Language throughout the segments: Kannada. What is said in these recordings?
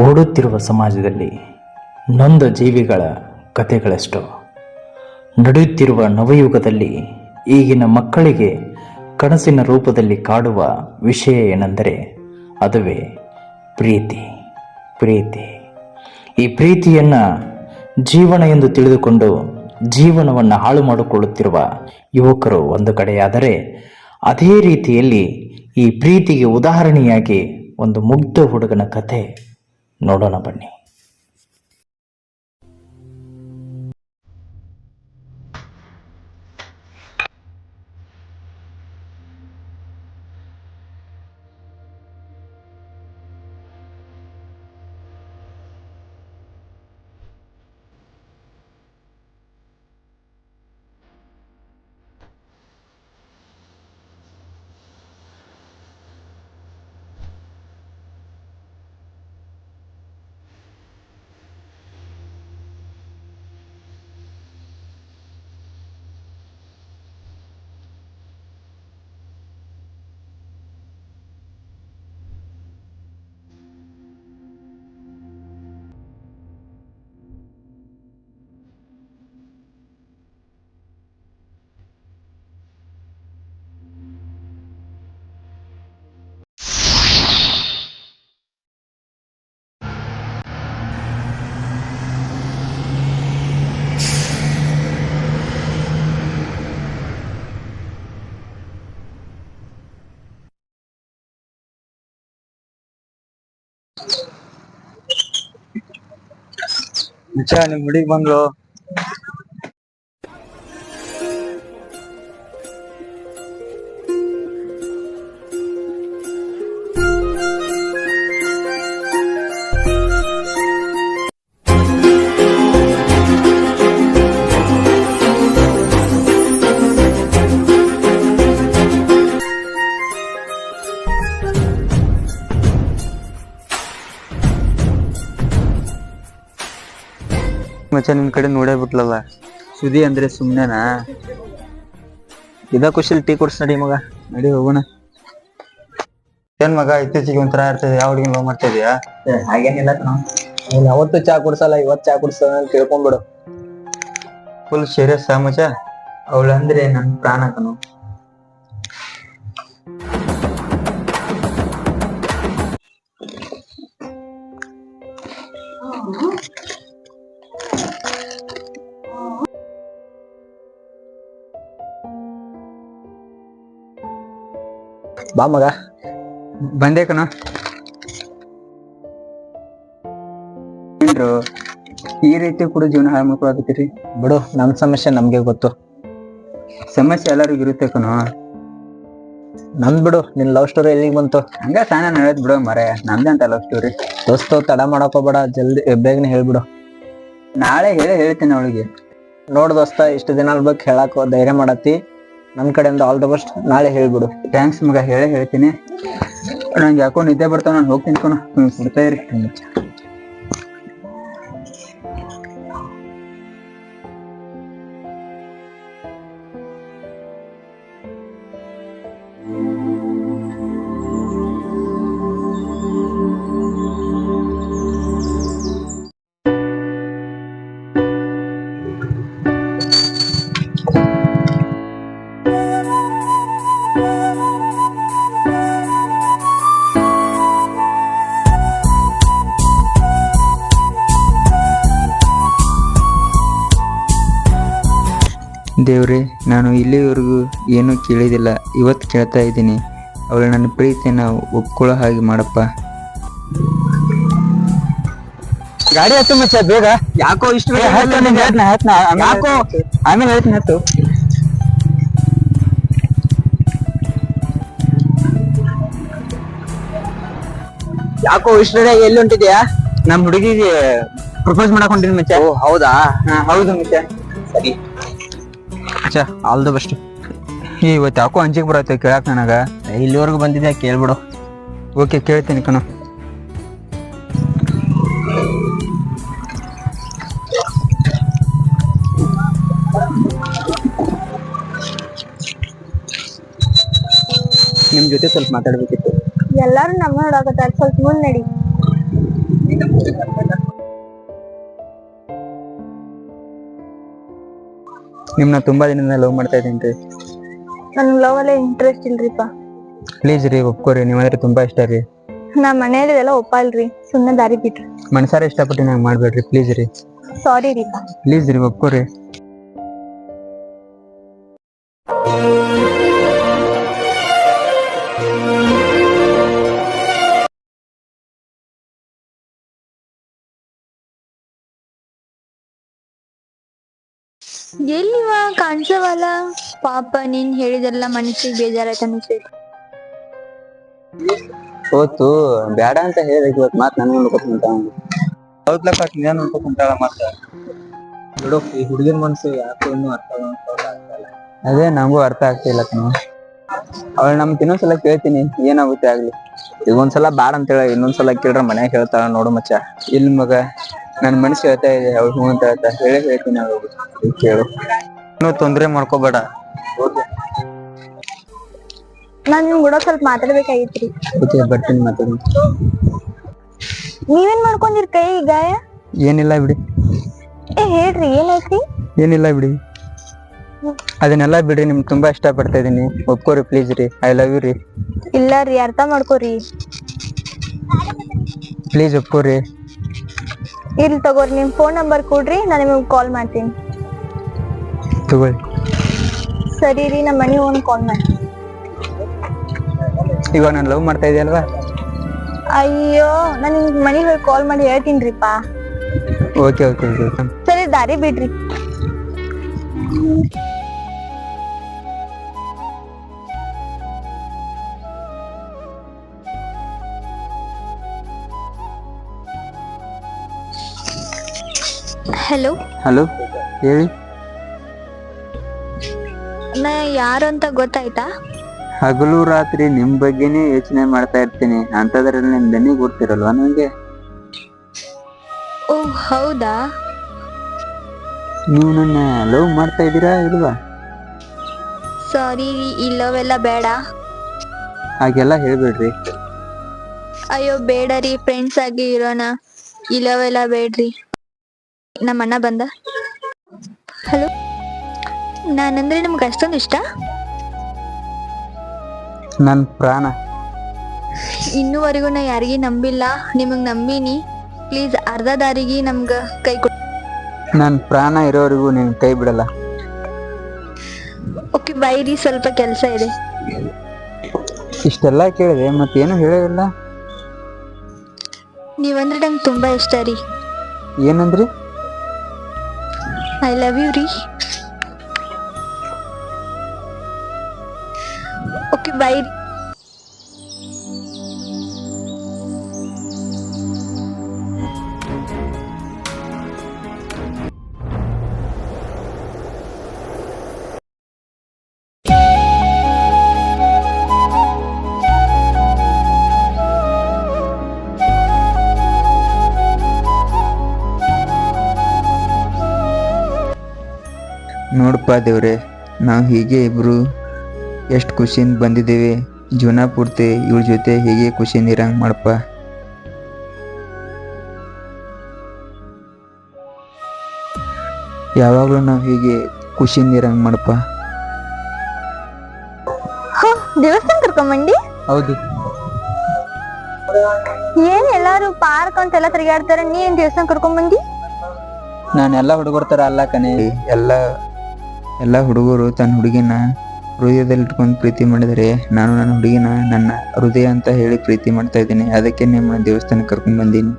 ಓಡುತ್ತಿರುವ ಸಮಾಜದಲ್ಲಿ ನೊಂದ ಜೀವಿಗಳ ಕಥೆಗಳೆಷ್ಟೋ. ನಡೆಯುತ್ತಿರುವ ನವಯುಗದಲ್ಲಿ ಈಗಿನ ಮಕ್ಕಳಿಗೆ ಕನಸಿನ ರೂಪದಲ್ಲಿ ಕಾಡುವ ವಿಷಯ ಏನೆಂದರೆ ಅದುವೇ ಪ್ರೀತಿ. ಪ್ರೀತಿ ಈ ಪ್ರೀತಿಯನ್ನು ಜೀವನ ಎಂದು ತಿಳಿದುಕೊಂಡು ಜೀವನವನ್ನು ಹಾಳು ಮಾಡಿಕೊಳ್ಳುತ್ತಿರುವ ಯುವಕರು ಒಂದು ಕಡೆಯಾದರೆ, ಅದೇ ರೀತಿಯಲ್ಲಿ ಈ ಪ್ರೀತಿಗೆ ಉದಾಹರಣೆಯಾಗಿ ಒಂದು ಮುಗ್ಧ ಹುಡುಗನ ಕಥೆ ನೋಡೋಣ ಬನ್ನಿ. ನಿಮ್ ಹುಡುಗಿ ಬಂದ್ಲು. ಮಚ್ಚ ನಿನ್ ಕಡೆ ನೋಡೇ ಬಿಟ್ಲಲ್ಲ. ಸುದಿ ಅಂದ್ರೆ ಸುಮ್ನೆನಾ? ಇದ ಖುಷಿಲ್ ಟೀ ಕೊಡ್ಸ್ ನಡಿ ಮಗ, ನಡಿ ಹೋಗೋಣ. ಏನ್ ಮಗ ಇತ್ತೀಚಿಗೆ ಒಂಥರ ಇರ್ತದೆ, ಯಾವ ಹುಡುಗಿನ ಲವ್ ಮಾಡ್ತಾ ಇದೀಯಾ? ಹಾಗೇನಿಲ್ಲ ಕಣ, ನೀನ್ ಯಾವತ್ತು ಚಾ ಕುಡ್ಸಲ್ಲ, ಇವತ್ ಚಾ ಕುಡ್ಸ ತಿಳ್ಕೊಂಡ್ಬಿಡು. ಫುಲ್ ಸೀರಿಯಸ್ ಮಚ್ಚ? ಅವಳಂದ್ರೆ ನನ್ ಪ್ರಾಣ ಕಣು. ಬಾ ಮಗ. ಬಂದೆ ಕಣ. ಈ ರೀತಿ ಕೂಡ ಜೀವನ ಹಾಳು ಮಾಡ್ಕೊಳಕತ್ತೀರಿ. ಬಿಡು, ನಮ್ ಸಮಸ್ಯೆ ನಮ್ಗೆ ಗೊತ್ತು. ಸಮಸ್ಯೆ ಎಲ್ಲರಿಗೂ ಇರುತ್ತೆ ಕಣ. ನಂದ್ ಬಿಡು, ನಿನ್ ಲವ್ ಸ್ಟೋರಿ ಎಲ್ಲಿಗೆ ಬಂತು? ಹಂಗ ತಾನ ನಡೆದ್ ಬಿಡು ಮರೆ, ನಮ್ದೆ ಅಂತ ಲವ್ ಸ್ಟೋರಿ. ದೋಸ್ತು ತಡ ಮಾಡಕೋಬೇಡ, ಜಲ್ದಿ ಬೇಗನೆ ಹೇಳ್ಬಿಡು. ನಾಳೆ ಹೇಳ್ತೀನಿ ಅವಳಿಗೆ. ನೋಡ್ ದೋಸ್ತ, ಇಷ್ಟು ದಿನ ಬಗ್ಗೆ ಹೇಳಾಕ ಧೈರ್ಯ ಮಾಡತ್ತಿ, ನನ್ ಕಡೆಯಿಂದ ಆಲ್ ದ ಬೆಸ್ಟ್. ನಾಳೆ ಹೇಳ್ಬಿಡು. ಥ್ಯಾಂಕ್ಸ್ ಮಗ, ಹೇಳ್ತೀನಿ. ನಂಗೆ ಯಾಕೋ ನಿದ್ದೆ ಬರ್ತಾವ, ನಾನು ಹೋಗ್ತೀನಿ ಕಣ. ಕೊಡ್ತಾ ಇರಿ. ದೇವ್ರೆ, ನಾನು ಇಲ್ಲಿವರೆಗೂ ಏನೂ ಕೇಳಿದಿಲ್ಲ, ಇವತ್ತು ಕೇಳ್ತಾ ಇದ್ದೀನಿ. ಅವಳು ನನ್ನ ಪ್ರೀತಿಯನ್ನು ಒಪ್ಕೊಳ್ಳೋ ಹಾಗೆ ಮಾಡಪ್ಪ. ಗಾಡಿ ಹತ್ತು ಮಚ್ಚ ಬೇಗ. ಯಾಕೋ ಇಷ್ಟು ಯಾಕೋ ಆಮೇಲೆ ಹೇಳ್ತೀನಿ. ಹತ್ತು. ಯಾಕೋ ಇಷ್ಟು ಎಲ್ಲಿ ಹೊಂಟಿದ್ಯಾ? ನಮ್ ಹುಡುಗಿಗೆ ಪ್ರಪೋಸ್ ಮಾಡಕ್ ಹೊಂಟಿನಿ ಮಚ್ಚ. ಓ ಹೌದಾ? ಹೌದು ಮಚ್ಚ. ಸರಿ ಮಚ್ಚ, ಆಲ್ ದ ಬೆಸ್ಟ್. ಇವತ್ತು ಯಾಕೋ ಅಂಜಿಗೆ ಬರತ್ತೆ ಕೇಳಕ್ ನನಗ. ಇಲ್ಲಿವರೆಗೂ ಬಂದಿದ್ಯಾ, ಕೇಳ್ಬಿಡು. ಓಕೆ, ಕೇಳ್ತೀನಿ ಕಣ. ನಿಮ್ ಜೊತೆ ಸ್ವಲ್ಪ ಮಾತಾಡ್ಬೇಕಿತ್ತು. ಎಲ್ಲಾರು ನಮ್ಮ ನೋಡಾಕತ್ತಾರ, ಸ್ವಲ್ಪ ಮುಂದ್ ನಡಿ. ನಿಮ್ನ ತುಂಬಾ ದಿನದಿಂದ ಲವ್ ಮಾಡ್ತಾ ಇದ್ದೀನಿ ರೀ. ನನ್ಗೆ ಲವ್ ಅಲ್ಲೇ ಇಂಟ್ರೆಸ್ಟ್ ಇಲ್ರಿಪ್ಪ. ಪ್ಲೀಸ್ ರೀ ಒಪ್ಕೋರಿ, ನೀವಂದ್ರೆ ತುಂಬಾ ಇಷ್ಟ ರೀ. ನಾ ಮನೇಲಿ ಎಲ್ಲ ಒಪ್ಪಲ್ರಿ, ಸುಮ್ಮನೆ ದಾರಿ ಬಿಟ್ರಿ. ಮನ್ಸಾರ ಇಷ್ಟಪಟ್ಟು ನಂಗೆ ಮಾಡ್ಬೇಡ್ರಿ ಪ್ಲೀಸ್ ರೀ. ಸಾರಿ ರೀಪಾ. ಪ್ಲೀಸ್ ರೀ ಒಪ್ಕೋರಿ. ಎಲ್ಲಿವ ಕಾಣಿಸವಲ್ಲ? ಪಾಪ ನೀನ್ ಹೇಳಿದೆಲ್ಲ ಮನಸ್ಸಿಗೆ ಬೇಜಾರಾಯ್ತು ಅನಿಸ್ತೈತಿ. ಹೋತು ಬೇಡ ಅಂತ ಹೇಳಿದಕ್ಕೆ ಇವತ್ತು ಮಾತು ನನಗೆ ನೋಡ್ಕೊಂತ ಹೌದ್ಲಪ್ಪ, ನೀನು ನೋಡ್ಕೊಂತಾಳ ಮಾತ. ಬಿಡು, ಈ ಹುಡುಗಿನ ಮನ್ಸು ಯಾಕೋ ಇನ್ನೂ ಅರ್ಥ ಅದೇ ನಂಗೂ ಅರ್ಥ ಆಗ್ತಿಲ್ಲ ಕಣ. ಅವಳು ನಮ್ಗೆ ಇನ್ನೊಂದ್ಸಲ ಕೇಳ್ತೀನಿ, ಏನಾಗುತ್ತೆ ಆಗ್ಲಿ. ಈಗ ಒಂದ್ಸಲ ಬ್ಯಾಡ ಅಂತ ಹೇಳ, ಇನ್ನೊಂದ್ಸಲ ಕೇಳ್ರ ಮನ್ಯಾಗ ಹೇಳ್ತಾಳ ನೋಡು ಮಚ್ಚ. ಇಲ್ಲಿ ಮಗ ನನ್ ಮನಸ್ಸು ಹೇಳ್ತಾ ಇದೆ, ಅವ್ಳು ಹ್ಞೂ ಅಂತ ಹೇಳ್ತಾ ಹೇಳ್ತೀನಿ ಅವ್ಳು. ಕೇಳು, ಇನ್ನೂ ತೊಂದ್ರೆ ಮಾಡ್ಕೋಬೇಡ. ನಾನ್ ನಿಮ್ ಕೂಡ ಸ್ವಲ್ಪ ಮಾತಾಡ್ಬೇಕಾಗಿತ್ರಿ. ಓಕೆ ಬರ್ತೀನಿ ಮಾತಾಡಿ. ನೀವೇನ್ ಮಾಡ್ಕೊಂಡಿರ್ ಕೈ ಗಾಯ? ಏನಿಲ್ಲ ಬಿಡಿ. ಹೇಳ್ರಿ ಏನಾಯ್ತ್ರಿ? ಏನಿಲ್ಲ ಬಿಡಿ, ಅದನ್ನೆಲ್ಲ ಬಿಡ್ರಿ. ನಿಮ್ಗೆ ತುಂಬಾ ಇಷ್ಟ ಪಡ್ತಾ ಇದೀನಿ, ಒಪ್ಕೋರಿ ಪ್ಲೀಸ್ ರೀ. ಐ ಲವ್ ಯು ರೀ. ಇಲ್ಲ ರೀ, ಅರ್ಥ ಮಾಡ್ಕೋರಿ. ಪ್ಲೀಸ್ ಒಪ್ಕೋರಿ. ಇರ್ಲಿ ತಗೋರಿ, ನಿಮ್ ಫೋನ್ ನಂಬರ್ ಕೊಡ್ರಿ, ನಾನು ನಿಮಗೆ ಕಾಲ್ ಮಾಡ್ತೀನಿ. ತಗೊಳ್ಳಿ. ಸರಿ ರೀ, ನಮ್ಮ ಮನೆ ಹೋಗಿ ಕಾಲ್ ಮಾಡಿ. ಇವಾಗ ನಾನು ಲವ್ ಮಾಡ್ತಾ ಇದೆಯಲ್ವಾ? ಅಯ್ಯೋ, ನಾನು ನಿಮ್ಗೆ ಮನೆಗೆ ಹೋಗಿ ಕಾಲ್ ಮಾಡಿ ಹೇಳ್ತೀನ್ರಿಪ್ಪ. Okay okay okay. ಸರಿ, ದಾರಿ ಬಿಡ್ರಿ. ಹಲೋ. ಹಲೋ, ಹೇಳಿ. ನಾ ಯಾರು ಅಂತ ಗೊತ್ತಾಯ್ತಾ? ಹಗಲು ರಾತ್ರಿ ನಿಮ್ ಬಗ್ಗೆನೇ ಯೋಚನೆ ಮಾಡ್ತಾ ಇರ್ತೀನಿ, ಅಂತದ್ರಲ್ಲಿ ನಿಮ್ ದನಿ ಗೊತ್ತಿರಲ್ವಾ ನನಗೆ? ಓ ಹೌದಾ? ನೀವು ನನ್ನ ಲವ್ ಮಾಡ್ತಾ ಇದ್ದೀರಾ ಇಲ್ವಾ? ಸಾರಿ ರೀ, ಇಲ್ಲವೆಲ್ಲ ಬೇಡ. ಹಾಗೆಲ್ಲ ಹೇಳ್ಬೇಡ್ರಿ. ಅಯ್ಯೋ ಬೇಡ ರೀ, ಫ್ರೆಂಡ್ಸ್ ಆಗಿ ಇರೋಣ, ಇಲ್ಲವೆಲ್ಲ ಬೇಡ್ರಿ. ನಮ್ಮ ಅಣ್ಣ ಬಂದ. ಹಲೋ, ನಾನಂದ್ರೆ ನಿಮ್ಗೆ ಅಷ್ಟೊಂದು ಇಷ್ಟ? ನನ್ ಪ್ರಾಣ. ಇನ್ನೂವರೆಗೂ ನಾ ಯಾರಿಗೂ ನಂಬಿಲ್ಲ, ನಿಮಗ್ ನಂಬಿನಿ. ಪ್ಲೀಸ್ ಅರ್ಧ ದಾರಿಗೆ ನಮ್ಗ ಕೈ ಕೊಡಿ. ನನ್ ಪ್ರಾಣ ಇರೋವರೆಗೂ ನೀನ್ ಕೈ ಬಿಡಲ್ಲ. ಓಕೆ ಬೈ ರೀ, ಸ್ವಲ್ಪ ಕೆಲಸ ಇದೆ. ಇಷ್ಟೆಲ್ಲ ಕೇಳಿದೆ ಮತ್ತೇನು ಹೇಳಿಲ್ಲ. ನೀವಂದ್ರೆ ನಂಗೆ ತುಂಬಾ ಇಷ್ಟ ರೀ. ಏನಂದ್ರಿ? ಐ ಲವ್ ಯು ರೀ. Okay by. ನೋಡಪ್ಪ ದೇವ್ರೆ, ನಾವು ಹೀಗೆ ಇಬ್ರು ಎಷ್ಟು ಖುಷಿಯಿಂದ ಬಂದಿದ್ದೇವೆ. ಜೀವನ ಪೂರ್ತಿ ಇವಳ ಜೊತೆ ಹೀಗೆ ಖುಷಿಯಿಂದ ಇರಂಗ್ ಮಾಡಪ್ಪ. ಯಾವಾಗ್ಲೂ ನಾವು ಹೀಗೆ ಖುಷಿಯಿಂದ ಇರಂಗ್ ಮಾಡಪ್ಪ. ದೇವಸ್ಥಾನ ಕರ್ಕೊಂಬಂಡಿ? ಹೌದು. ಏನ್ ಎಲ್ಲಾರು ಪಾರ್ಕ್ ಅಂತ ಎಲ್ಲ ತಿರುಗಾಡ್ತಾರೆ, ನೀ ಏನ್ ದೇವಸ್ಥಾನ ಕರ್ಕೊಂಬಂದಿ? ನಾನು ಎಲ್ಲ ಹುಡುಗರ ತರ ಅಲ್ಲ ಕಣೆ. ಎಲ್ಲ ಹುಡುಗರು ತನ್ನ ಹುಡುಗಿನ ಹೃದಯದಲ್ಲಿ ಇಟ್ಕೊಂಡು ಪ್ರೀತಿ ಮಾಡಿದರೆ, ನಾನು ನನ್ನ ಹುಡುಗಿನ ನನ್ನ ಹೃದಯ ಅಂತ ಹೇಳಿ ಪ್ರೀತಿ ಮಾಡ್ತಾ ಇದ್ದೀನಿ. ಅದಕ್ಕೆ ನಿಮ್ಮ ದೇವಸ್ಥಾನಕ್ಕೆ ಕರ್ಕೊಂಡ್ ಬಂದೀನಿ.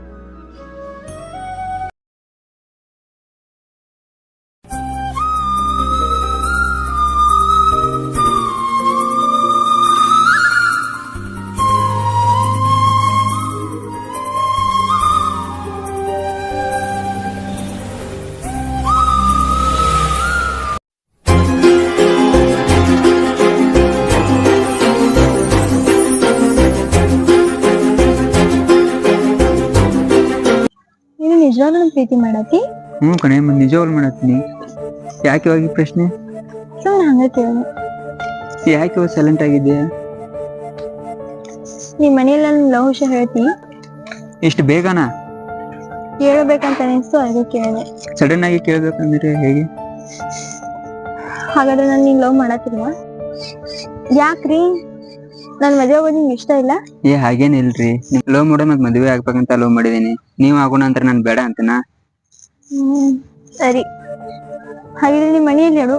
ನೀನು ನಿಜವಾಗ್ಲೂ ನಂಗ್ ಪ್ರೀತಿ ಮಾಡತಿ? ಕಣೆ, ನಿಜವಾಗ್ಲು ಮಾಡತ್ತೀನಿ. ಯಾಕೆ ಹೋಗಿ ಪ್ರಶ್ನೆ? ಸುಮ್ಮನೆ ಹಂಗ ಕೇಳ. ಯಾಕೆ ಸೈಲೆಂಟ್ ಆಗಿದ್ಯಾ? ನಿಮ್ ಮನೇಲಿ ನನ್ ಲವ್ ವಿಷಯ ಹೇಳ್ತಿ? ಇಷ್ಟು ಬೇಗನಾ? ಕೇಳಬೇಕಂತ ಅನಿಸ್ತು ಅದಕ್ಕೆ ಕೇಳಿದೆ. ಸಡನ್ ಆಗಿ ಕೇಳ್ಬೇಕಂದ್ರೆ ಹೇಗೆ? ಹಾಗಾದ್ರೆ ನಾನು ನಿಂಗೆ ಲವ್ ಮಾಡತ್ತಿಲ್ವಾ? ಯಾಕ್ರಿ? ನನ್ ಮದ್ವೆ ಆಗೋದು ನಿಮ್ಗೆ ಇಷ್ಟ ಇಲ್ಲ? ಹಾಗೇನಿಲ್ರಿ, ಲವ್ ಮಾಡೋ ಮತ್ ಮದ್ವೆ ಆಗ್ಬೇಕಂತ ಲವ್ ಮಾಡಿದೀನಿ. ನೀವ್ ಆಗೋಣ ಅಂತ ನಾನ್ ಬೇಡ ಅಂತನಾ? ಸರಿ, ಹಾಗಿದ್ರೆ ನಿಮ್ ಮನೆಯಲ್ಲಿ ಹೇಳು.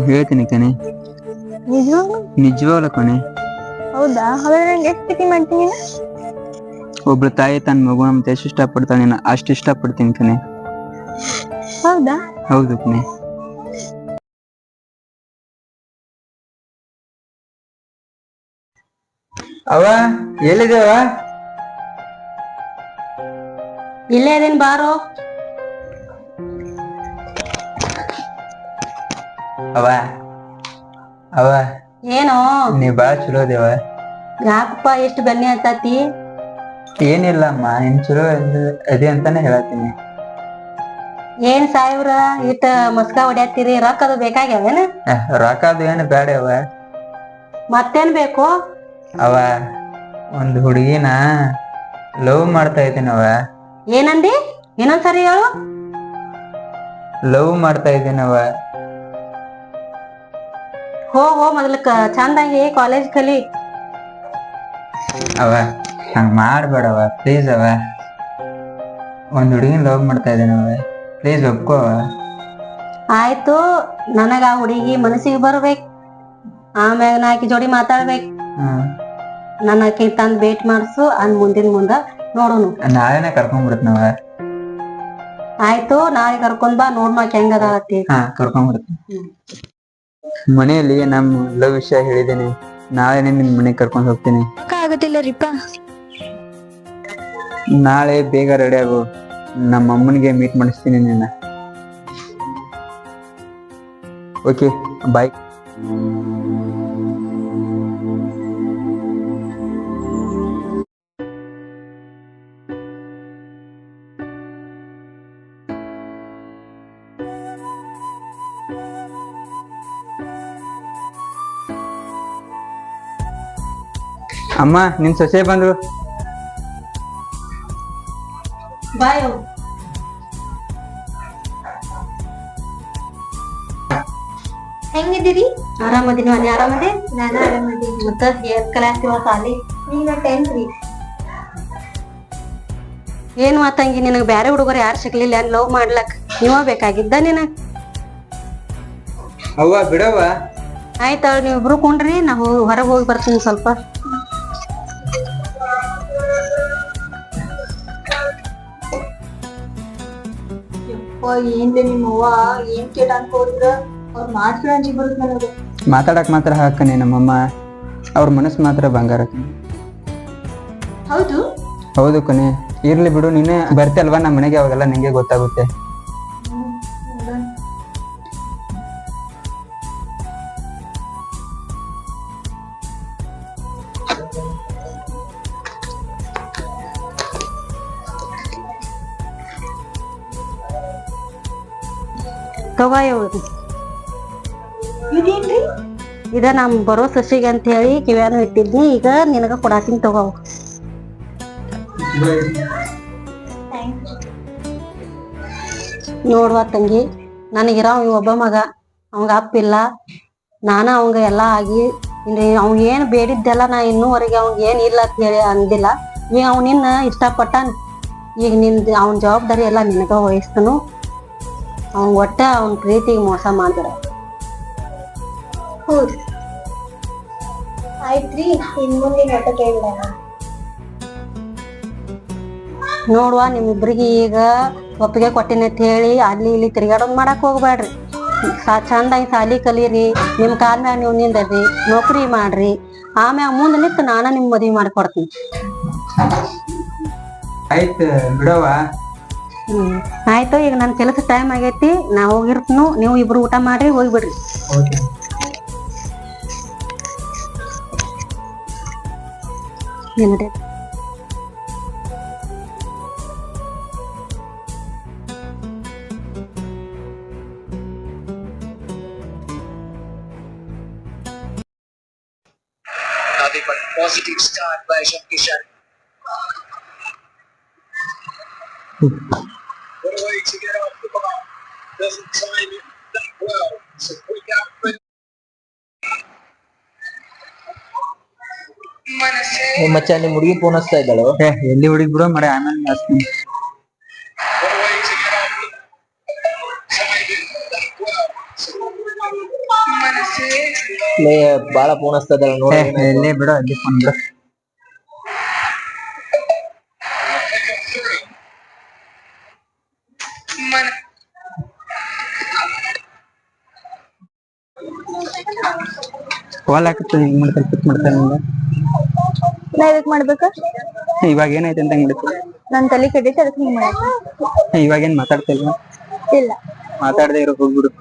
ಹೇಳ್ತೀನಿ ಕಣೆ. ನಿಜವಾಗ್ಲು? ನಿಜವಾಗ್ಲ ಕಣೆ. ಹೌದಾ? ಹಾಗಾದ್ರೆ ನಂಗೆ ಎಷ್ಟು ಪ್ರೀತಿ ಮಾಡ್ತೀನಿ? ಒಬ್ಳು ತಾಯಿ ತನ್ನ ಮಗುನ ಮತ್ತೆ ಎಷ್ಟು ಇಷ್ಟಪಡ್ತಾಳೆ ಅಷ್ಟು ಇಷ್ಟಪಡ್ತೀನಿ ಕಣೆ. ಹೌದಾ? ಹೌದು ಕಣೆ. ಅವ ಎಲ್ಲಿದೇವ? ಇಲ್ಲೇ ಇದೀನಿ ಬಾರೋ. ಅವ ಅವ ಏನೋ ನೀ ಬಾಳ ಚಲೋ ಅದೇವ. ಯಾಕಪ್ಪ ಎಷ್ಟು ಬೆನ್ನಿ ಹತ್ತತಿ? ಏನಿಲ್ಲಮ್ಮ, ನಿನ್ ಚಲೋ ಅದೇ ಅಂತಾನೆ ಹೇಳತ್ತೀನಿ. ಏನ್ ಸಾಯಿಬ್ರ ಇಷ್ಟ ಮಸ್ಕ ಹೊಡ್ಯಾತಿರಿ? ರೊಕ್ಕದು ಬೇಕಾಗ್ಯಾವೇನ? ರೊಕ್ಕ ಅದು ಏನು ಬೇಡ ಅವ. ಮತ್ತೇನ್ ಬೇಕು? ಅವ ಒಂದು ಹುಡುಗಿನ ಲವ್ ಮಾಡ್ತಾ ಇದ್ದೀನವ. ಏನಂದಿ? ಇನ್ನೊಂದ್ಸರಿ ಹೇಳು. ಲವ್ ಮಾಡ್ತಾ ಇದ್ದೀನವ. ಹೋ ಮೊದ್ಲಕ್ಕ ಚಂದಾಗಿ ಕಾಲೇಜ್ ಕಲಿ. ಅವ ಹಂಗ ಮಾಡ್ಬೇಡವ ಪ್ಲೀಸ್ ಅವ. ಒಂದ್ ಹುಡುಗಿನ ಲವ್ ಮಾಡ್ತಾ ಇದ್ದೀನವ, ಪ್ಲೀಸ್ ಒಪ್ಕೋ ಅವ. ಆಯ್ತು, ನನಗ ಆ ಹುಡುಗಿ ಮನಸ್ಸಿಗೆ ಬರ್ಬೇಕು. ಆಮ್ಯಾಗ ನಾ ಆಕಿ ಜೋಡಿ ಮಾತಾಡ್ಬೇಕು. ನನ್ನ ಆಕಿ ತಂದ್ ಭೇಟಿ ಮಾಡ್ಸು, ಅನ್ ಮುಂದಿನ ಮುಂದ ನೋಡೋನು. ನಾಳೆನೆ ಕರ್ಕೊಂಡ್ಬಿಡ್ತೀನವ. ಆಯ್ತು, ನಾಳೆ ಕರ್ಕೊಂಡ್ ಬಾ, ನೋಡ್ ನಾಕ್ ಹೆಂಗದಾಳತಿ. ಕರ್ಕೊಂಡ್ಬಿಡ್ತೀನಿ. ಮನೆಯಲ್ಲಿ ನಮ್ ಲವ್ ವಿಷಯ ಹೇಳಿದ್ದೇನೆ. ನಾಳೆನೆ ನಿಮ್ ಮನೆಗ್ ಕರ್ಕೊಂಡ್ ಹೋಗ್ತೀನಿ. ಆಗುತ್ತಿಲ್ಲ ರೀಪಾ. ನಾಳೆ ಬೇಗ ರೆಡಿ ಆಗು, ನಮ್ಮ ಅಮ್ಮನಿಗೆ ಮೀಟ್ ಮಾಡಿಸ್ತೀನಿ ನಿನ್ನ. Okay bye. ಅಮ್ಮ, ನಿನ್ ಸೊಸೆ ಬಂದ್ರು. ಬಾಯ್. ಹೆಂಗಿದ್ದೀರಿ? ಆರಾಮದಿನ? ನೀ ಆರಾಮದಿ? ನಾನು ಆರಾಮದೀನಿ. ಮತ್ತ ಏನ್ ಕಲ್ಯಾತಿವ ಸಾಲಿ? ಈಗ 10th ರೀ. ಏನ್ ಮಾತಂಗಿ, ನಿನಗ್ ಬ್ಯಾರೆ ಹುಡುಗರು ಯಾರು ಸಿಗ್ಲಿಲ್ಲ ಲವ್ ಮಾಡ್ಲಕ್? ನೀವ ಬೇಕಾಗಿದ್ದ ನಿನಗ್? ಅವ್ವ ಬಿಡವ್ವ. ಆಯ್ತ, ನೀವಿಬ್ರು ಕುಂಡ್ರಿ, ನಾ ಹೊರಗ್ ಹೋಗಿ ಬರ್ತೀನಿ ಸ್ವಲ್ಪ. ಏನ್ರಿ ನಿಮ್ಮವ್ವ ಏನ್ ಕೇಟ ಅನ್ಕೋದ್ರ? ಅವ್ರ ಮಾತ್ರ ಅಂಜಿಗೆ ಬರುತ್ತೆ ನನಗೆ. ಮಾತಾಡಕ್ ಮಾತ್ರ ಹಾಕನೆ ನಮ್ಮಮ್ಮ, ಅವ್ರ ಮನಸ್ಸು ಮಾತ್ರ ಬಂಗಾರ. ಹೌದು? ಹೌದು ಕಣೆ. ಇರ್ಲಿ ಬಿಡು, ನೀನೇ ಬರ್ತೆ ಅಲ್ವಾ ನಮ್ಮ ಮನೆಗೆ, ಅವಾಗೆಲ್ಲ ನಿಂಗೆ ಗೊತ್ತಾಗುತ್ತೆ. ತಗೋಯ್ರಿ, ಇದೇನ್ರಿ? ಇದ ನಮ್ ಬರೋ ಸಸಿಗೆ ಅಂತ ಹೇಳಿ ಕಿವ್ಯಾನು ಇಟ್ಟಿದ್ನಿ, ಈಗ ನಿನಗ ಕೊಡಾತೀನಿ ತಗೋ. ನೋಡ್ವಾ ತಂಗಿ, ನನಗಿರ ಒಬ್ಬ ಮಗ, ಅವಂಗ ಅಪ್ಪಿಲ್ಲ. ನಾನ ಅವಂಗ ಎಲ್ಲಾ ಆಗಿ ಅವ್ನ ಏನ್ ಬೇಡಿದ್ದೆಲ್ಲ ನಾ ಇನ್ನೂವರೆಗೆ ಅವಂಗ ಏನ್ ಇಲ್ಲ ಅಂತ ಹೇಳಿ ಅಂದಿಲ್ಲ. ಈಗ ಅವ್ ನಿನ್ನ ಇಷ್ಟಪಟ್ಟಾನ, ಈಗ ನಿಂದ ಅವನ್ ಜವಾಬ್ದಾರಿ ಎಲ್ಲ ನಿನಗ ವಹಿಸ್ತನು. ಅವ್ನ್ ಒಟ್ಟ ಅವನ್ ಪ್ರೀತಿಗೆ ಮೋಸ ಮಾಡ್ಬೇಡ. ಹೌದು, ಆಯ್ತ್ರಿ. ಇನ್ ಮುಂದಿನ ಒಟ್ಟ ಕೇಳಿಲ್ಲ. ನೋಡ್ವಾ, ನಿಮ್ಮಿಬ್ರಿಗೆ ಈಗ ಒಪ್ಪಿಗೆ ಕೊಟ್ಟಿನಿ ಅಂತ ಹೇಳಿ ಅಲ್ಲಿ ಇಲ್ಲಿ ತಿರ್ಗಾಡೋದ್ ಮಾಡಕ್ ಹೋಗ್ಬೇಡ್ರಿ. ಚಂದಾಗಿ ಸಾಲಿ ಕಲೀರಿ, ನಿಮ್ ಕಾಲ್ ಮ್ಯಾಗ ನೀವು ನಿಂದ್ರಿ, ನೌಕರಿ ಮಾಡ್ರಿ. ಆಮ್ಯಾಗ ಮುಂದೆ ನಿಂತು ನಾನ ನಿಮ್ ಮದ್ವಿ ಮಾಡ್ಕೊಡ್ತೀನಿ. ಆಯ್ತು ಬಿಡವ್ವ. ಆಯ್ತು, ಈಗ ನನ್ ಕೆಲಸ ಟೈಮ್ ಆಗೈತಿ, ನಾ ಹೋಗಿರ್ತನು. ನೀವು ಇಬ್ರು ಊಟ ಮಾಡ್ರಿ, ಹೋಗ್ಬಿಡ್ರಿ. ಏನ್ರಿ? Positive start by Shan Kishan. way to get off the ball. Doesn't time it that well. So quick out. ಮಚ್ಚ ನಿಮ್ ಹುಡುಗಿ ಫೋನ್ ಹಚ್ತಾ ಇದ್ದಾಳು. ಎಲ್ಲಿ ಹುಡುಗಿ ಬಿಡೋ ಮರೆ ಆಮೇಲೆ ಹಚ್ತೀನಿ. What a way to get off the time it that well. So ಬಾಳ ಫೋನ್ ಹಚ್ತಾ ಇದ್ದಾಳ ನೋಡಿ. ಎಲ್ಲಿ ಬಿಡೋ ಎಲ್ಲಿ ಫೋನ್ ಬಿಡು. pick up 3. ಕಾಲ್ ಹಾಕತ್ತೆ ಹಿಂಗ್ ಮಾಡ್ತಾರೆ ಪಿಕ್ ಮಾಡ್ತಾರೆ ನಿಂಗೆ. ನಾ ಇದಕ್ ಮಾಡ್ಬೇಕ? ಇವಾಗ ಏನಾಯ್ತು ಅಂತ ಹಂಗ್ ಬಿಡ್ತಾರೆ. ನನ್ ತಲೆ ಕೆಟ್ಟೈತೆ ಅದಕ್ಕೆ ಹಿಂಗ್ ಮಾಡಕ್ಕೆ. ಇವಾಗ ಏನ್ ಮಾತಾಡ್ತಿಲ್ವ? ಇಲ್ಲ. ಮಾತಾಡದೆ ಇರೋ ಹೋಗ್ಬಿಡು.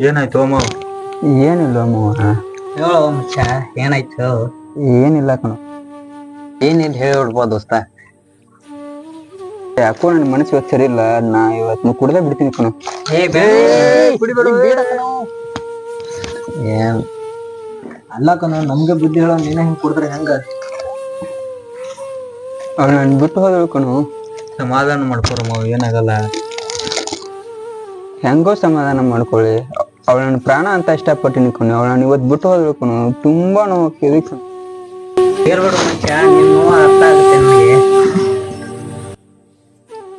ಏನಾಯ್ತು ಅಮ್ಮ? ಏನಿಲ್ಲ ಅಮ್ಮವ್ವ. ಹೇಳೋ ಮಚ್ಚ ಏನಾಯ್ತು? ಏನಿಲ್ಲ ಕಣೋ. ಏನಿಲ್ಲ ಹೇಳ್ಬಿಡ್ಬೋ ದೋಸ್ತ. ಯಾಕೋ ನನ್ನ ಮನಸ್ಸು ಇವತ್ತು ಸರಿ ಇಲ್ಲ. ನಾ ಇವತ್ತು ಕುಡ್ದೇ ಬಿಡ್ತೀನಿ ಕಣೋ. ಏನ್ ಅಲ್ಲ ಕಣೋ, ನಮ್ಗೆ ಬುದ್ಧಿ ಹೇಳೋ ನೀನ ಹಿಂಗ್ ಕುಡಿದ್ರೆ ಹೆಂಗ? ಅವ್ಳು ನನ್ ಬಿಟ್ಟು ಹೋದಳು ಕಣೋ. ಸಮಾಧಾನ ಮಾಡ್ಕೊರಮ್ಮ, ಏನಾಗಲ್ಲ. ಹೆಂಗೋ ಸಮಾಧಾನ ಮಾಡ್ಕೊಳ್ಳಿ. ಅವಳು ನನ್ನ ಪ್ರಾಣ ಅಂತ ಇಷ್ಟಪಟ್ಟಿನಿ ಕಣು. ಅವಳು ನಾನು ಇವತ್ತು ಬಿಟ್ಟು ಹೋದ್ರು ಕಣು. ತುಂಬಾ ನೋವು ಇದಕ್ಕೆ ಬೇರ್ಬೇಡ ಮನುಷ್ಯ, ನೀನು ಅರ್ಥ ಆಗುತ್ತೆ ನನಗೆ.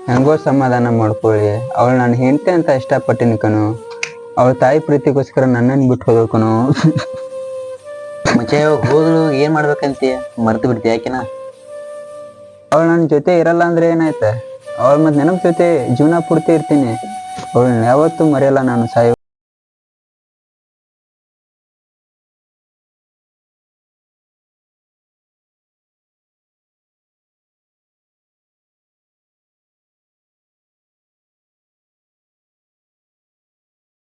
ಹೆಂಗೋ ಸಮಾಧಾನ ಮಾಡ್ಕೊಳ್ಳಿ. ಅವಳು ನಾನು ಹೆಂಡತಿ ಅಂತ ಇಷ್ಟಪಟ್ಟಿನಿ ಕಣು. ಅವಳ ತಾಯಿ ಪ್ರೀತಿಗೋಸ್ಕರ ನನ್ನನ್ನು ಬಿಟ್ಟು ಹೋದ್ರು ಕಣು. ಮುಂಚೆ ಹೋದ್ರು ಏನ್ ಮಾಡ್ಬೇಕಂತ ಮರ್ತು ಬಿಡ್ತಿ ಯಾಕೆನಾ? ಅವಳು ನನ್ನ ಜೊತೆ ಇರಲ್ಲ ಅಂದ್ರೆ ಏನಾಯ್ತ? ಅವಳ ಮತ್ತೆ ನೆನಪು ಜೊತೆ ಜೀವನ ಪೂರ್ತಿ ಇರ್ತೀನಿ. ಅವಳನ್ನ ಯಾವತ್ತೂ ಮರೆಯಲ್ಲ ನಾನು ಸಾಯೋ.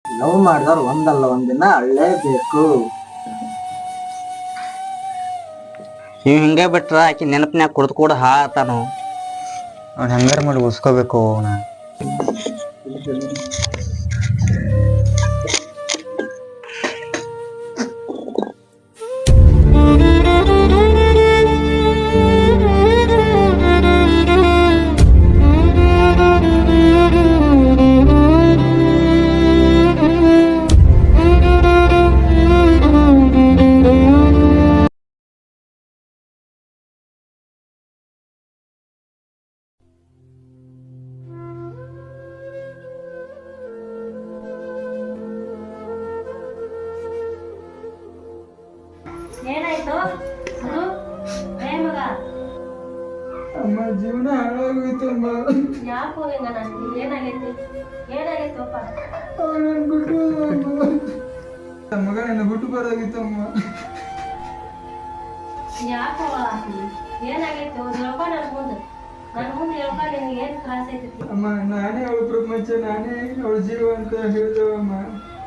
ಲವ್ ಮಾಡಿದವ್ರು ಒಂದಲ್ಲ ಒಂದಿನ ಅಳ್ಳೇಬೇಕು. ನೀವು ಹಿಂಗೆ ಬಿಟ್ರ ಆಕಿ ನೆನಪಿನ್ಯಾಗ ಕುಡ್ದು ಕೂಡ ಹಾತಾನು. ಅವ್ನು ಹೆಂಗಾರ ಮಾಡಿ ಉಳ್ಸ್ಕೋಬೇಕು ಅವನ. ಅಮ್ಮ ಜೀವನ ಹಾಳಾಗೋಯ್ತಮ್ಮ. ಯಾಕೋ ಹಿಂಗ ಏನಾಗೈತಿ? ಏನಾಗೈತಪ್ಪ? ಅವನನ್ನು ಬಿಟ್ಟು ಮಗ ನನ್ನ ಬಿಟ್ಟು ಬರೋಗಿತ್ತಮ್ಮ. ಯಾಕೋ ಏನಾಗೈತಿ? ಹೇಳ್ಕೊ ನನ್ ಮುಂದೆ ಹೇಳ್ಕೊ. ನಿನ್ಗೆ ಏನ್ ತ್ರಾಸ ಐತಿ? ಅಮ್ಮ ನಾನೇ ಅವಳ ಪ್ರಪಂಚ, ನಾನೇ ಅವಳ ಜೀವ ಅಂತ ಹೇಳಿದವಮ್ಮ.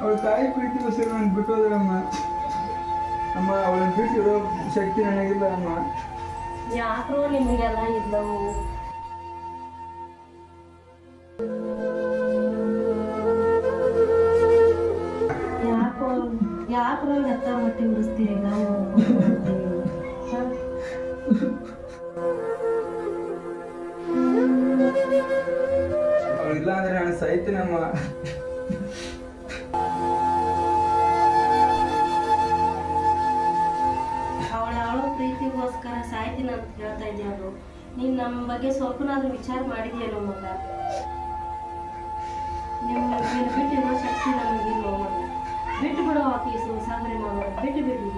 ಅವಳ ತಾಯಿ ಪ್ರೀತಿಗೋಸ್ಕರ ನಾನು ಬಿಟ್ಟೋದ್ರಮ್ಮ. ಅಮ್ಮ ಅವಳನ್ನ ಬಿಟ್ಟಿರೋ ಶಕ್ತಿ ನನಗಿಲ್ಲ ಅಮ್ಮ. ಯಾಕ್ರೋ ನಿಮಗೆಲ್ಲ ಇದ್ದವು? ಯಾಕ್ರೋ ಎತ್ತ ಮಟ್ಟಿ ಉಡಿಸ್ತೀವಿ ನಾವು? ಅವಳಿಲ್ಲ ಅಂದ್ರೆ ನಾನು ಸಾಯ್ತೀನಮ್ಮ. ಅವಳ ಪ್ರೀತಿಗೋಸ್ಕರ ಸಾಯ್ತೀನಿ ಅಂತ ಹೇಳ್ತಾ ಇದ್ಯಾರು? ನೀನ್ ನಮ್ಮ ಬಗ್ಗೆ ಸ್ವಲ್ಪನಾದ್ರೂ ವಿಚಾರ ಮಾಡಿದ್ಯೇನೋ ಮಗ? ನಿನ್ನ ಬಿಟ್ಟಿರೋ ಶಕ್ತಿ ನಮಗಿಲ್ಲ ಮಗ. ಬಿಟ್ಟು ಬಿಡೋ ಆಕಿ ಸಾಗರೆ ಮಾಡೋದು ಬಿಟ್ಟು ಬಿಡಿ.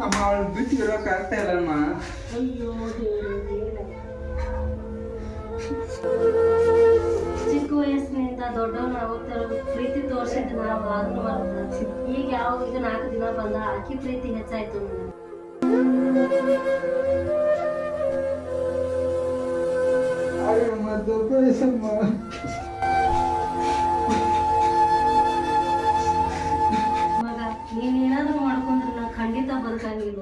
ಅಮ್ಮ ಅವಳು ಬಿಟ್ಟು ಇರೋಕೆ ಆಗ್ತಾ ಇಲ್ಲಮ್ಮ. ಅಯ್ಯೋ ಚಿಕ್ಕ ವಯಸ್ಸಿನಿಂದ ದೊಡ್ಡವನಾಗುತ್ತಾ ಪ್ರೀತಿ ತೋರಿಸಿದ್ದು ನಾವು ಅದನ್ನು ಮಾಡ್ತೀವಿ. ಈಗ ಈಗ 4 ದಿನ ಬಂದ ಆಕಿ ಪ್ರೀತಿ ಹೆಚ್ಚಾಯ್ತು. ಮಗ ನೀನೇನಾದ್ರೂ ಮಾಡ್ಕೊಂಡ್ರೆ ನಾನು ಖಂಡಿತ ಬದುಕಂಗಿಲ್ಲ.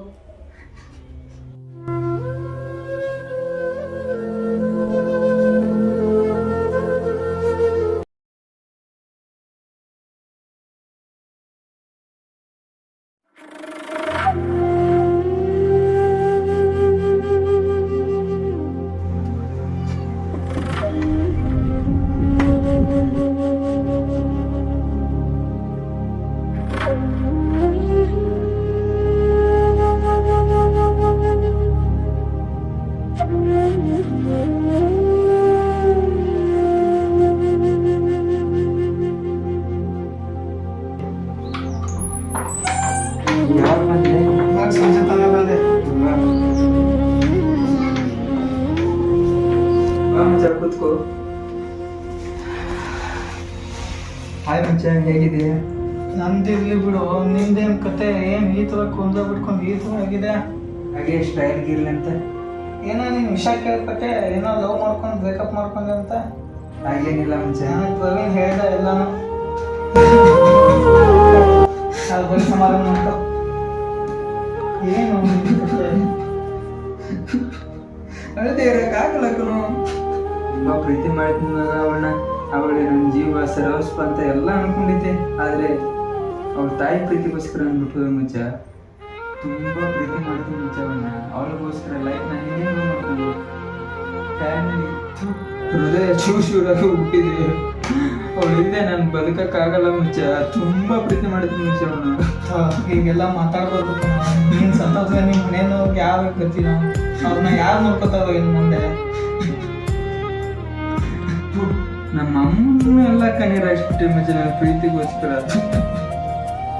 ಸಂಜೆ ತನಕ ಬಂದೆ. ಕೂತ್ಕೋ. ಹಾಯ್ ಮುಂಚೆ ಹೇಗಿದೆಯಾ? ನಂದಿರ್ಲಿ ಬಿಡು, ನಿಂದೇನ್ ಕತೆ? ಏನ್ ಈ ತರ ಕುಂದ ಬಿಟ್ಕೊಂಡು ಈ ತರ ಆಗಿದೆ? ಹಾಗೆ ಸ್ಟೈಲ್ ಗಿರ್ಲಿ ಅಂತ ಏನೋ ನೀನ್ ವಿಷಯ ಕೇಳ್ಪಟ್ಟೆ, ಏನೋ ಲವ್ ಮಾಡ್ಕೊಂಡು ಬ್ರೇಕಪ್ ಮಾಡ್ಕೊಂಡೆ ಅಂತ. ಹಾಗೇನಿಲ್ಲ ಮುಂಚೆ. ನನಗೆ ಪ್ರವೀಣ್ ಹೇಳ್ದ ಎಲ್ಲಾನು. ಅದು ಬರೀ ಸಮಾಧಾನ ಮಾಡ್ಕೊ. ಏನು ಅಳತೆ ಇರೋಕ್ಕಾಗಲ್ಲ ಕಣೋ. ತುಂಬ ಪ್ರೀತಿ ಮಾಡಿದ್ನ ಅವಳಿಗೆ ನನ್ನ ಜೀವ ಸರ್ವಸ್ವ ಅಂತ ಎಲ್ಲ ಅನ್ಕೊಂಡಿದ್ದೆ. ಆದರೆ ಅವಳ ತಾಯಿ ಪ್ರೀತಿಗೋಸ್ಕರ ಅಂದ್ಬಿಟ್ಟು ಮುಂಚೆ ತುಂಬ ಪ್ರೀತಿ ಮಾಡ್ತೀನಿ ಮುಂಚೆ ಅವಳಿಗೋಸ್ಕರ ಲೈಫ್ ನಾನು ಏನೇನೋ ಮಾಡ್ಕೊಂಡು ಫ್ಯಾಮಿಲಿ ಹೃದಯ ಚೂರಾಗಿ ಹುಟ್ಟಿದೆ. ಅವಳಿದೆ ನಾನು ಬದುಕಕ್ಕಾಗಲ್ಲ ಮುಚ್ಚ. ತುಂಬಾ ಪ್ರೀತಿ ಮಾಡಿದ್ನಿ ಮುಚ್ಚ ಅವನು. ಈಗೆಲ್ಲ ಮಾತಾಡ್ಬೋದು ನೀನ್ ಸಂತೋಷ ನಿಮ್ ಮನೆಯವ್ರಿಗೆ ಯಾವ ಗತಿ ನಾವು ಅವ್ರನ್ನ ಯಾರು ನೋಡ್ಕೊತಾವ ಇನ್ ಮುಂದೆ. ನಮ್ಮ ಅಮ್ಮನೂ ಎಲ್ಲ ಕಣ್ಣೀರ್ ಹಾಕ್ಬಿಟ್ಟೆ ಮುಚ್ಚ ನನ್ನ ಪ್ರೀತಿಗೋಸ್ಕರ.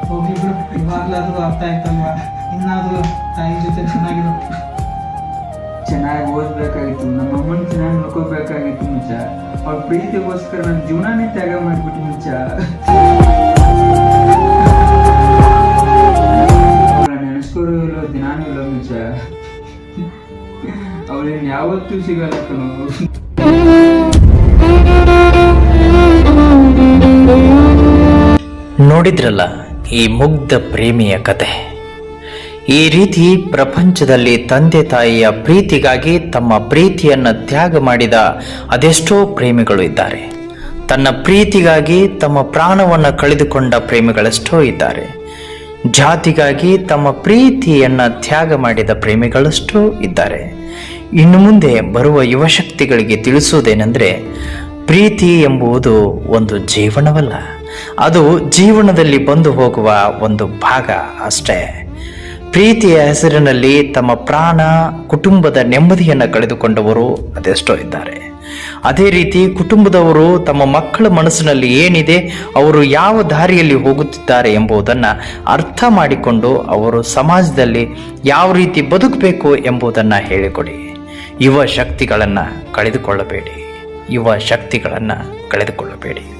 ಹೋಗಿ ಬಿಡು, ಇವಾಗ್ಲಾದ್ರೂ ಅರ್ಥ ಆಯ್ತಲ್ವಾ? ಇನ್ನಾದ್ರೂ ತಾಯಿ ಜೊತೆ ಚೆನ್ನಾಗಿರೋ. ಚೆನ್ನಾಗಿ ಓದ್ಬೇಕಾಗಿತ್ತು, ನಮ್ಮ ಅಮ್ಮನ ಚೆನ್ನಾಗಿ ನೋಡ್ಕೋಬೇಕಾಗಿತ್ತು ಮುಚ್ಚ. ಅವ್ಳ ಪ್ರೀತಿಗೋಸ್ಕರ ನನ್ನ ಜೀವನನೇ ತ್ಯಾಗ ಮಾಡ್ಬಿಟ್ಟು ಮುಚ್ಚ. ಅವಳ ನೆನೆಸ್ಕೊರೋ ಇಲ್ಲೋ ದಿನಾನೂ ಇಲ್ಲ ಮುಚ್ಚ. ಅವಳೇನು ಯಾವತ್ತೂ ಸಿಗಲ್ಲ ಕಣೋ. ನೋಡಿದ್ರಲ್ಲ ಈ ಮುಗ್ಧ ಪ್ರೇಮಿಯ ಕತೆ. ಈ ರೀತಿ ಪ್ರಪಂಚದಲ್ಲಿ ತಂದೆ ತಾಯಿಯ ಪ್ರೀತಿಗಾಗಿ ತಮ್ಮ ಪ್ರೀತಿಯನ್ನು ತ್ಯಾಗ ಮಾಡಿದ ಅದೆಷ್ಟೋ ಪ್ರೇಮಿಗಳು ಇದ್ದಾರೆ. ತನ್ನ ಪ್ರೀತಿಗಾಗಿ ತಮ್ಮ ಪ್ರಾಣವನ್ನು ಕಳೆದುಕೊಂಡ ಪ್ರೇಮಿಗಳೆಷ್ಟೋ ಇದ್ದಾರೆ. ಜಾತಿಗಾಗಿ ತಮ್ಮ ಪ್ರೀತಿಯನ್ನು ತ್ಯಾಗ ಮಾಡಿದ ಪ್ರೇಮಿಗಳಷ್ಟೂ ಇದ್ದಾರೆ. ಇನ್ನು ಮುಂದೆ ಬರುವ ಯುವಶಕ್ತಿಗಳಿಗೆ ತಿಳಿಸುವುದೇನೆಂದರೆ, ಪ್ರೀತಿ ಎಂಬುದು ಒಂದು ಜೀವನವಲ್ಲ, ಅದು ಜೀವನದಲ್ಲಿ ಬಂದು ಹೋಗುವ ಒಂದು ಭಾಗ ಅಷ್ಟೇ. ಪ್ರೀತಿಯ ಹೆಸರಿನಲ್ಲಿ ತಮ್ಮ ಪ್ರಾಣ, ಕುಟುಂಬದ ನೆಮ್ಮದಿಯನ್ನು ಕಳೆದುಕೊಂಡವರು ಅದೆಷ್ಟೋ ಇದ್ದಾರೆ. ಅದೇ ರೀತಿ ಕುಟುಂಬದವರು ತಮ್ಮ ಮಕ್ಕಳ ಮನಸ್ಸಿನಲ್ಲಿ ಏನಿದೆ, ಅವರು ಯಾವ ದಾರಿಯಲ್ಲಿ ಹೋಗುತ್ತಿದ್ದಾರೆ ಎಂಬುದನ್ನು ಅರ್ಥ ಮಾಡಿಕೊಂಡು ಅವರು ಸಮಾಜದಲ್ಲಿ ಯಾವ ರೀತಿ ಬದುಕಬೇಕು ಎಂಬುದನ್ನು ಹೇಳಿಕೊಡಿ. ಯುವ ಶಕ್ತಿಗಳನ್ನು ಕಳೆದುಕೊಳ್ಳಬೇಡಿ.